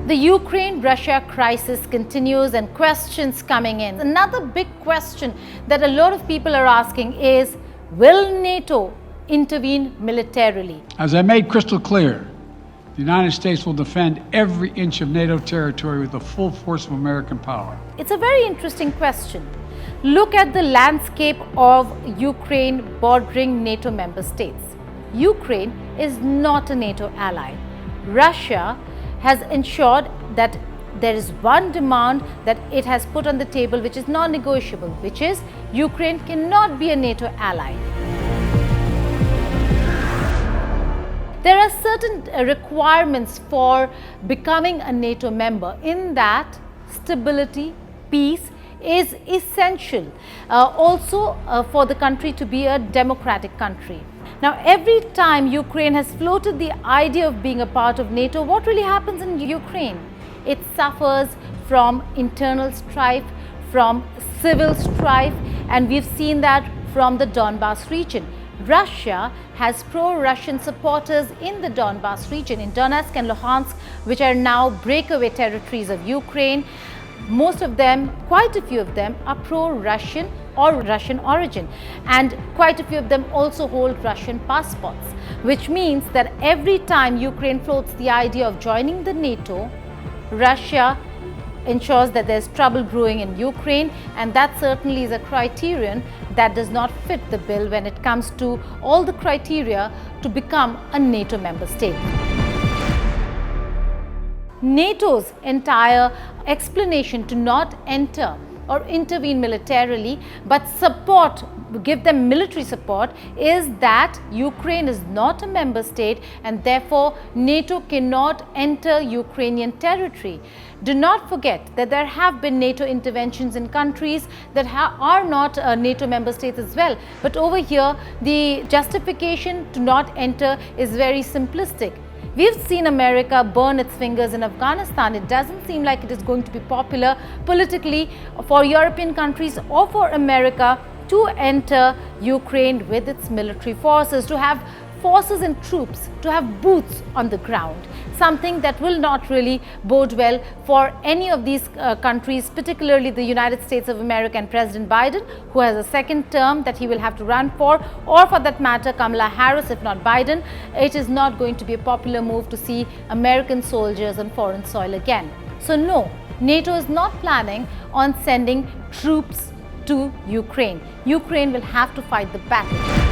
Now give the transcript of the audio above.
The Ukraine-Russia crisis continues and questions coming in. Another big question that a lot of people are asking is, will NATO intervene militarily? As I made crystal clear, the United States will defend every inch of NATO territory with the full force of American power. It's a very interesting question. Look at the landscape of Ukraine bordering NATO member states. Ukraine is not a NATO ally. Russia has ensured that there is one demand that it has put on the table which is non-negotiable, which is Ukraine cannot be a NATO ally. There are certain requirements for becoming a NATO member, in that stability, peace is essential. Also for the country to be a democratic country. Now, every time Ukraine has floated the idea of being a part of NATO, what really happens in Ukraine? It suffers from internal strife, from civil strife, and we've seen that from the Donbas region. Russia has pro-Russian supporters in the Donbas region, in Donetsk and Luhansk, which are now breakaway territories of Ukraine. Most of them, quite a few of them, are pro-Russian or Russian origin, and quite a few of them also hold Russian passports, which means that every time Ukraine floats the idea of joining the NATO, Russia ensures that there's trouble brewing in Ukraine, and that certainly is a criterion that does not fit the bill when it comes to all the criteria to become a NATO member state. NATO's entire explanation to not enter or intervene militarily but support, give them military support, is that Ukraine is not a member state and therefore NATO cannot enter Ukrainian territory. Do not forget that there have been NATO interventions in countries that are not NATO member states as well. But over here, the justification to not enter is very simplistic. We've seen America burn its fingers in Afghanistan. It doesn't seem like it is going to be popular politically for European countries or for America to enter Ukraine with its military forces, to have forces and troops, to have boots on the ground. Something that will not really bode well for any of these countries, particularly the United States of America and President Biden, who has a second term that he will have to run for, or for that matter Kamala Harris, if not Biden. It is not going to be a popular move to see American soldiers on foreign soil again. So no, NATO is not planning on sending troops to Ukraine. Ukraine will have to fight the battle.